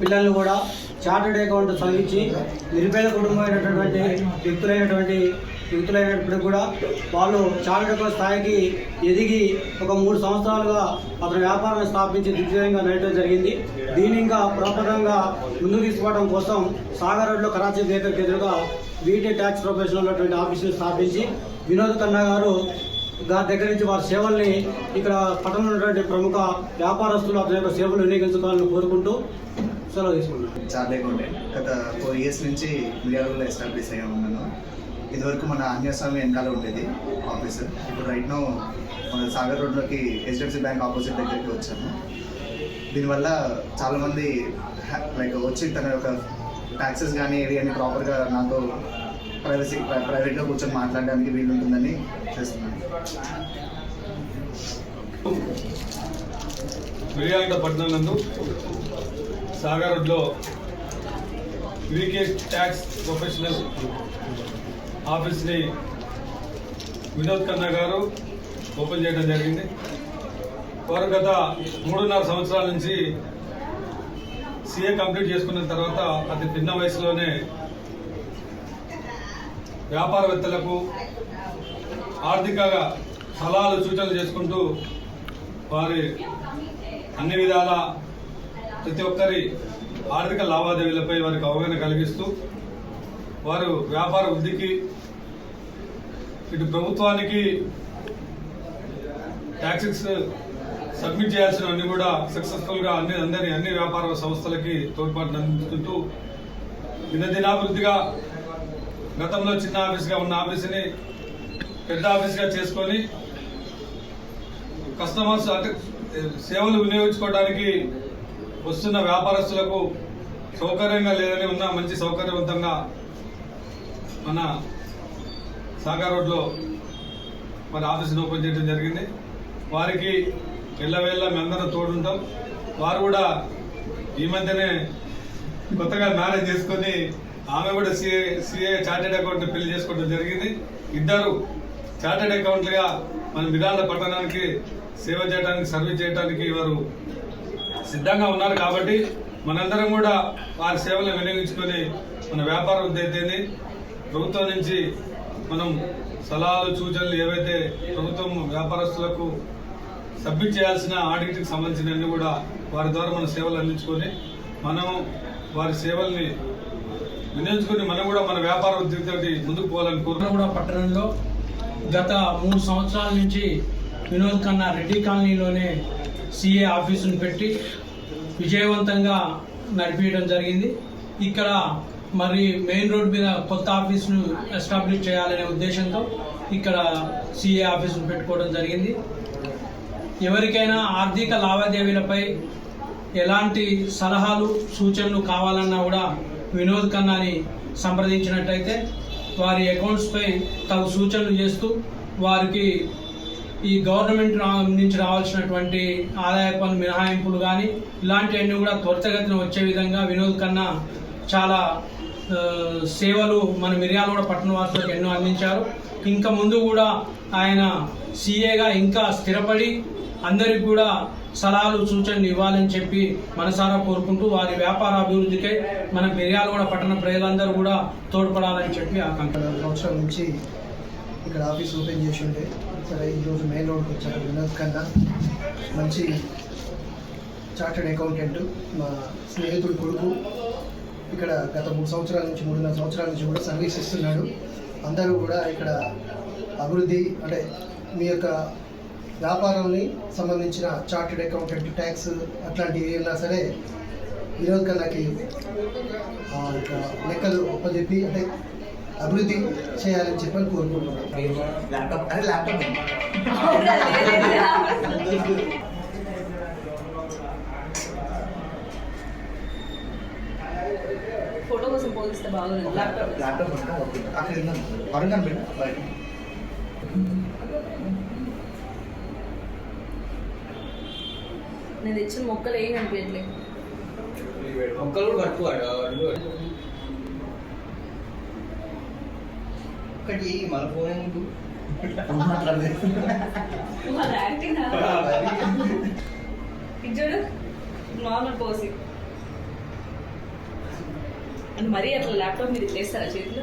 పిల్లల్ని కూడా chartered account చదివించి నిరుపేద కుటుంబమైనటువంటి వ్యక్తులైనప్పటికీ కూడా వాళ్ళు చార్టెడ్ అకౌంట్ స్థాయికి ఎదిగి ఒక 3 సంవత్సరాలుగా అతను వ్యాపారాన్ని స్థాపించి దిగ్విజయంగా నడవడం జరిగింది. దీన్ని ఇంకా ప్రపంచంగా ముందుకు తీసుకోవడం కోసం సాగర్ రోడ్లో కరాచీ బేకర్కి ఎదురుగా వీటీ ట్యాక్స్ ప్రొఫెషనల్ ఉన్నటువంటి ఆఫీసును స్థాపించి వినోద్ ఖన్నా గారు దగ్గర నుంచి వారి సేవల్ని ఇక్కడ పట్టణంలో ఉన్నటువంటి ప్రముఖ వ్యాపారస్తులు అతని యొక్క సేవలు వినియోగించుకోవాలని కోరుకుంటూ సెలవు తీసుకుంటున్నాను. చార్టెడ్ అకౌంటెంట్ గత 4 years నుంచి మిర్యాలగూడలో ఎస్టాబ్లిష్ అయ్యా ఉన్నాను. ఇదివరకు మన ఆంజనేయస్వామి వెనకాల ఉండేది ఆఫీస్. ఇప్పుడు రైట్ నో మన సాగర్ రోడ్లోకి హెచ్డిఎఫ్సి బ్యాంక్ ఆపోజిట్ దగ్గరికి వచ్చాము. దీనివల్ల చాలామంది లైక్ వచ్చి తన యొక్క ట్యాక్సెస్ కానీ ఏది కానీ ప్రాపర్గా నాతో ప్రైవేట్గా కూర్చొని మాట్లాడడానికి వీలు ఉంటుందని చేస్తున్నాను. మిర్యాలగూడ పట్టణం నందు సాగర్ రోడ్లో వీకే ట్యాక్స్ ప్రొఫెషనల్ ఆఫీస్ని వినోద్ ఖన్నా గారు ఓపెన్ చేయడం జరిగింది. వారు గత 3.5 సంవత్సరాల నుంచి సిఏ కంప్లీట్ చేసుకున్న తర్వాత అతి చిన్న వయసులోనే వ్యాపారవేత్తలకు ఆర్థికంగా సలహాలు సూచనలు చేసుకుంటూ వారి అన్ని విధాల ప్రతి ఒక్కరి ఆర్థిక లావాదేవీలపై వారికి అవగాహన కలిగిస్తూ వారు వ్యాపార వృద్ధికి ఇటు ప్రభుత్వానికి ట్యాక్సెస్ సబ్మిట్ చేయాల్సినవన్నీ కూడా సక్సెస్ఫుల్గా అన్ని వ్యాపార సంస్థలకి తోడ్పాటును అందిస్తుంటూ దినదినాభివృద్ధిగా గతంలో చిన్న ఆఫీస్గా ఉన్న ఆఫీస్ని పెద్ద ఆఫీస్గా చేసుకొని కస్టమర్స్ అంటే సేవలు వినియోగించుకోవడానికి వస్తున్న వ్యాపారస్తులకు సౌకర్యంగా లేదని ఉన్న మంచి సౌకర్యవంతంగా మన సాగర్ రోడ్లో మరి ఆఫీస్ని ఓపెన్ చేయడం జరిగింది. వారికి ఎల్లవేళ్ళ మేమందరం తోడుంటాం. వారు కూడా ఈ మధ్యనే కొత్తగా మ్యారేజ్ చేసుకొని ఆమె కూడా సిఏ చార్టెడ్ అకౌంట్ పెళ్లి చేసుకోవడం జరిగింది. ఇద్దరు చార్టెడ్ అకౌంట్లుగా మన మిర్యాలగూడ పట్టణానికి సేవ చేయడానికి సర్వీస్ చేయడానికి వారు సిద్ధంగా ఉన్నారు. కాబట్టి మనందరం కూడా వారి సేవలను వినియోగించుకొని మన వ్యాపార వృద్ధి అయితేంది ప్రభుత్వం నుంచి మనం సలహాలు సూచనలు ఏవైతే ప్రభుత్వం వ్యాపారస్తులకు సబ్మిట్ చేయాల్సిన ఆడిట్కి సంబంధించినవన్నీ కూడా వారి ద్వారా మన సేవలు అందించుకొని మనం వారి సేవల్ని వినియోగించుకొని మనం కూడా మన వ్యాపార వృద్ధితో ముందుకు పోవాలని కోరుకుంటున్నాం. పట్టణంలో గత 3 సంవత్సరాల నుంచి వినోద్ ఖన్నా రెడ్డి కాలనీలోనే సిఏ ఆఫీసును పెట్టి విజయవంతంగా నడిపించడం జరిగింది. ఇక్కడ మరి మెయిన్ రోడ్ మీద కొత్త ఆఫీసును ఎస్టాబ్లిష్ చేయాలనే ఉద్దేశంతో ఇక్కడ సిఏ ఆఫీసును పెట్టుకోవడం జరిగింది. ఎవరికైనా ఆర్థిక లావాదేవీలపై ఎలాంటి సలహాలు సూచనలు కావాలన్నా కూడా వినోద్ ఖన్నాని సంప్రదించినట్టయితే వారి అకౌంట్స్పై తగు సూచనలు చేస్తూ వారికి ఈ గవర్నమెంట్ నుంచి రావాల్సినటువంటి ఆదాయ పన్ను మినహాయింపులు కానీ ఇలాంటివన్నీ కూడా త్వరితగతిన వచ్చే విధంగా వినోద్ ఖన్నా చాలా సేవలు మన మిర్యాలగూడ పట్టణ వాసులకు ఎన్నో అందించారు. ఇంకా ముందు కూడా ఆయన సిఏగా ఇంకా స్థిరపడి అందరికి కూడా సలహాలు సూచనలు ఇవ్వాలని చెప్పి మనసారా కోరుకుంటూ వారి వ్యాపార అభివృద్ధికై మన మిర్యాలగూడ పట్టణ ప్రజలందరూ కూడా తోడ్పడాలని చెప్పి ఆకాంక్ష. సంవత్సరాల నుంచి ఇక్కడ ఆఫీస్ ఓపెన్ చేసి ఉంటే సరే ఈరోజు మెయిన్ రోడ్కి వచ్చారు. వినోద్ ఖన్నా మంచి చార్టెడ్ అకౌంటెంట్, మా స్నేహితుడు కొడుకు. ఇక్కడ గత 3 సంవత్సరాల నుంచి 3.5 సంవత్సరాల నుంచి కూడా సర్వీస్ ఇస్తున్నాడు. అందరూ కూడా ఇక్కడ అభివృద్ధి అంటే మీ యొక్క వ్యాపారాన్ని సంబంధించిన చార్టెడ్ అకౌంటెంట్ ట్యాక్స్ అట్లాంటివి ఏమైనా సరే వినోద్ ఖన్నాకి లెక్కలు ఒప్పజెప్పి అంటే అభివృద్ధి చేయాలని చెప్పని కోరుకుంటున్నాను. ఫోటో కోసం పోలిస్తే బాగుంది. ల్యాప్టాప్ అక్కడ నేను తెచ్చిన మొక్కలు ఏం కనిపించట్లేదు. మొక్కలు కూడా కట్టుకోవాలి. ఒకటి మన ఫోన్ ఎందుకు వాళ్ళ యాక్టింగ్ ఇది చూడు నార్మల్ పోసి అంటే మరీ అట్లా ల్యాప్టాప్ మీద చేస్తారా చేతిలో